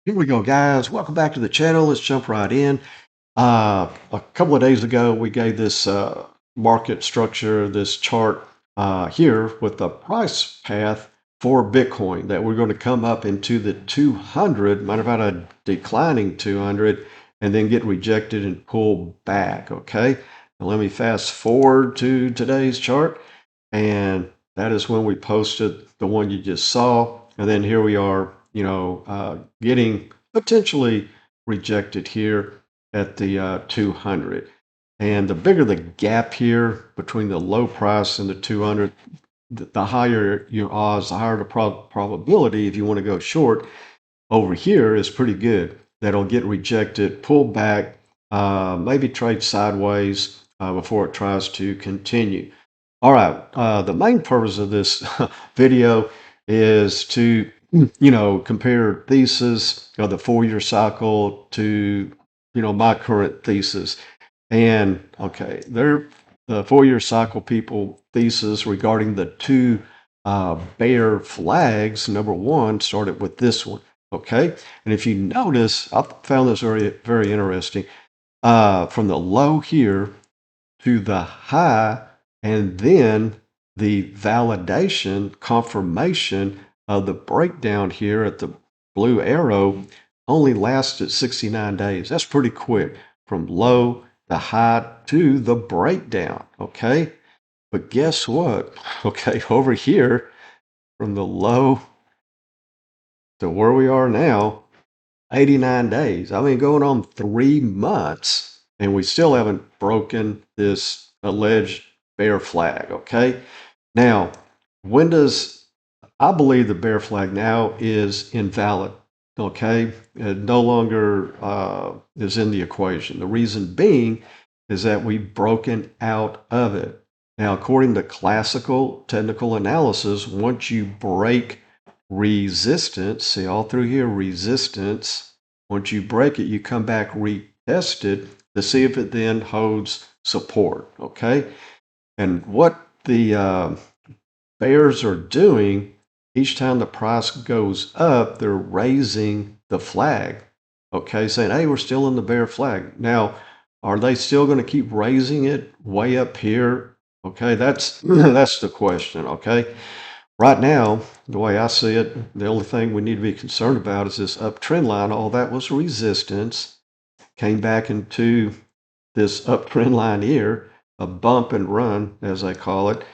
Here we go, guys. Welcome back to the channel. Let's jump right in. A couple of days ago, we gave this market structure, this chart here with the price path for Bitcoin that we're going to come up into the 200, matter of fact, a declining 200, and then get rejected and pull back. Okay. Now let me fast forward to today's chart, and that is when we posted the one you just saw. And then here we are, getting potentially rejected here at the 200. And the bigger the gap here between the low price and the 200, the higher your odds, the higher the probability if you want to go short over here is pretty good. That'll get rejected, pull back, maybe trade sideways before it tries to continue. All right, the main purpose of this video is to, compare thesis of the 4-year cycle to, my current thesis. And okay, the 4-year cycle people thesis regarding the two bear flags, number one, started with this one. Okay, and if you notice, I found this very, very interesting. From the low here to the high, and then the validation, confirmation of the breakdown here at the blue arrow only lasted 69 days. That's pretty quick from low to high to the breakdown. Okay. But guess what? Okay. Over here from the low to where we are now, 89 days. I mean, going on 3 months, and we still haven't broken this alleged bear flag. Okay. Now, when does I believe the bear flag now is invalid? Okay. It no longer is in the equation. The reason being is that we've broken out of it. Now, according to classical technical analysis, once you break resistance, see all through here, resistance, once you break it, you come back, retest it to see if it then holds support. Okay. And what the bears are doing, each time the price goes up, they're raising the flag. Okay, saying, hey, we're still in the bear flag. Now, are they still going to keep raising it way up here? Okay, that's that's the question. Okay. Right now, the way I see it, the only thing we need to be concerned about is this uptrend line. All that was resistance, came back into this uptrend line here, a bump and run, as I call it,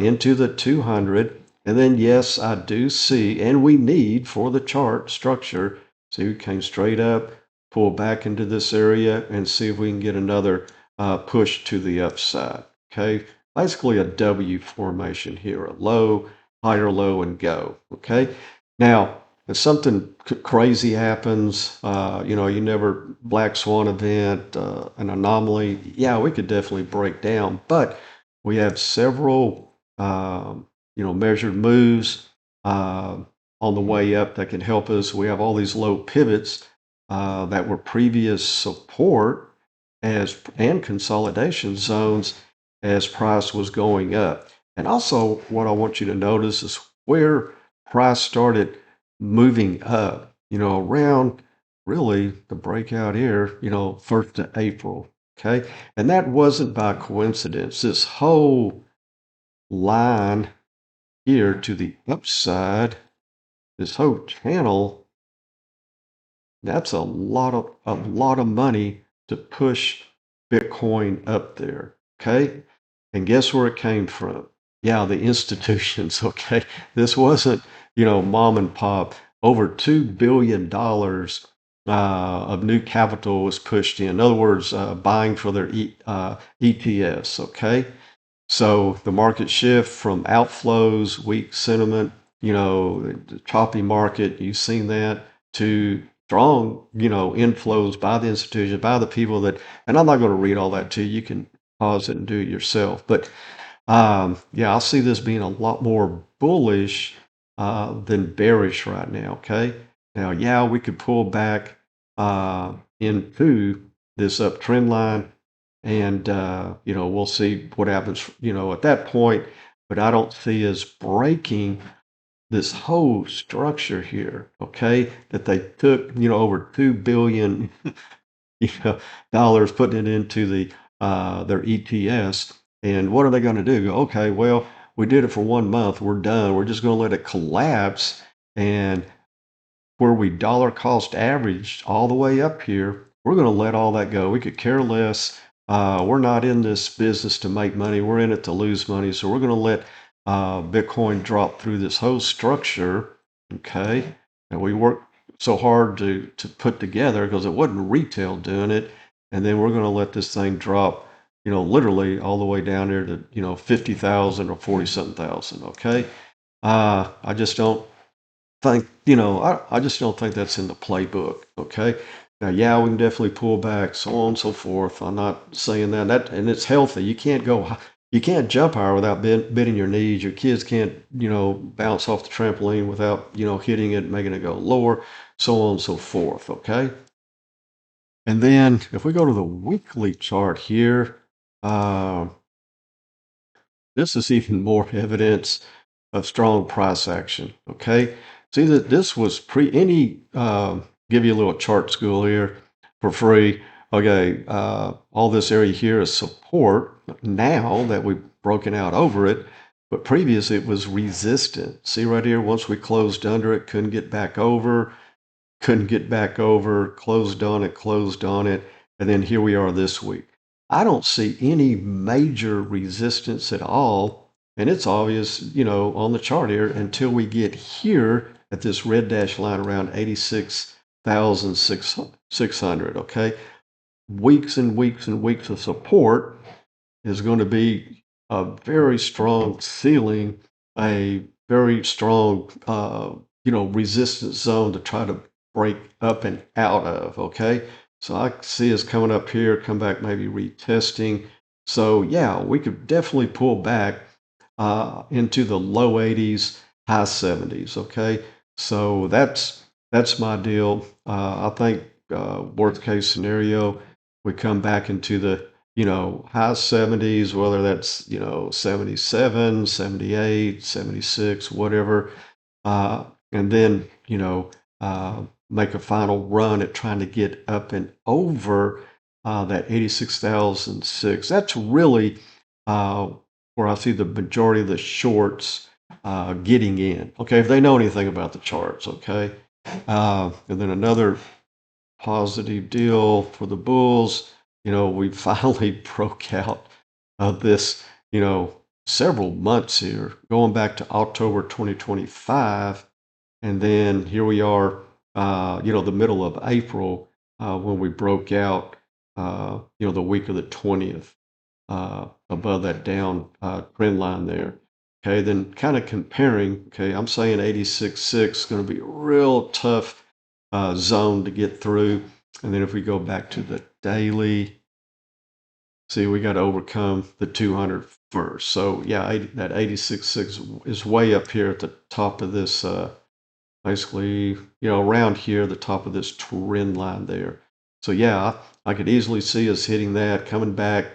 into the 200. And then, yes, I do see, and we need for the chart structure, see, we came straight up, pull back into this area, and see if we can get another push to the upside. Okay, basically a W formation here, a low, higher low, and go. Okay, now if something crazy happens, you never black swan event, an anomaly, yeah, we could definitely break down. But we have several, measured moves on the way up that can help us. We have all these low pivots that were previous support and consolidation zones as price was going up. And also, what I want you to notice is where price started moving up, around really the breakout here, 1st of April. Okay. And that wasn't by coincidence. This whole line here to the upside, this whole channel, that's a lot of money to push Bitcoin up there. Okay. And guess where it came from? Yeah, the institutions. Okay. This wasn't, mom and pop. Over $2 billion of new capital was pushed in. In other words, buying for their ETFs. Okay. So the market shift from outflows, weak sentiment, the choppy market, you've seen that, to strong, inflows by the institutions, by the people that, and I'm not going to read all that to you. You can pause it and do it yourself. But yeah, I see this being a lot more bullish than bearish right now. Okay. Now, yeah, we could pull back into this uptrend line, and we'll see what happens, at that point. But I don't see us breaking this whole structure here, okay, that they took, over 2 billion, you know, dollars, putting it into their ETS. And what are they going to do? Go, okay, well, we did it for 1 month. We're done. We're just going to let it collapse. And where we dollar cost averaged all the way up here, we're going to let all that go. We could care less. We're not in this business to make money. We're in it to lose money. So we're going to let Bitcoin drop through this whole structure. Okay. And we worked so hard to put together because it wasn't retail doing it. And then we're going to let this thing drop, literally all the way down there to, 50,000 or 40 something thousand. Okay. I just don't think, I just don't think that's in the playbook. Okay. Now, yeah, we can definitely pull back, so on and so forth. I'm not saying and it's healthy. You can't jump higher without bending your knees. Your kids can't, bounce off the trampoline without, hitting it, making it go lower, so on and so forth. Okay. And then if we go to the weekly chart here, uh, this is even more evidence of strong price action. Okay. See that this was give you a little chart school here for free. Okay. All this area here is support now that we've broken out over it, but previously it was resistant. See right here, once we closed under it, couldn't get back over, closed on it. And then here we are this week. I don't see any major resistance at all. And it's obvious, on the chart here until we get here at this red dashed line around 86,600. Okay. Weeks and weeks and weeks of support is going to be a very strong ceiling, a very strong, resistance zone to try to break up and out of. Okay. So I see us coming up here, come back, maybe retesting. So yeah, we could definitely pull back into the low 80s, high 70s. Okay. So that's my deal. I think worst case scenario, we come back into the high 70s, whether that's 77, 78, 76, whatever, and then make a final run at trying to get up and over that 86,006. That's really where I see the majority of the shorts getting in. Okay, if they know anything about the charts. Okay, and then another positive deal for the bulls. We finally broke out of this, several months here, going back to October 2025. And then here we are, the middle of April when we broke out, the week of the 20th above that down trend line there. Okay, then kind of comparing, okay, I'm saying 86.6 is going to be a real tough zone to get through. And then if we go back to the daily, see, we got to overcome the 200 first. So yeah, that 86.6 is way up here at the top of this, basically, around here, the top of this trend line there. So yeah, I could easily see us hitting that, coming back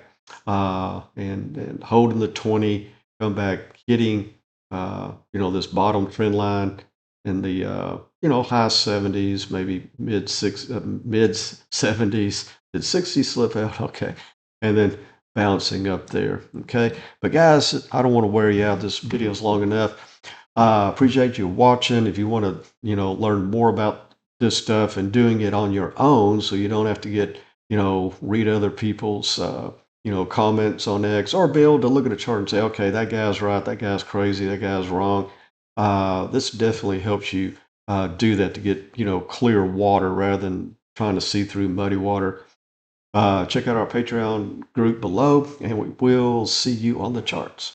and holding the 20, come back, hitting, this bottom trend line in the, high 70s, maybe mid 70s. Did 60 slip out? Okay. And then bouncing up there. Okay. But guys, I don't want to wear you out. This video is long enough. Appreciate you watching. If you want to, learn more about this stuff and doing it on your own, so you don't have to get, read other people's, comments on X, or be able to look at a chart and say, okay, that guy's right, that guy's crazy, that guy's wrong. This definitely helps you do that to get, clear water rather than trying to see through muddy water. Check out our Patreon group below, and we will see you on the charts.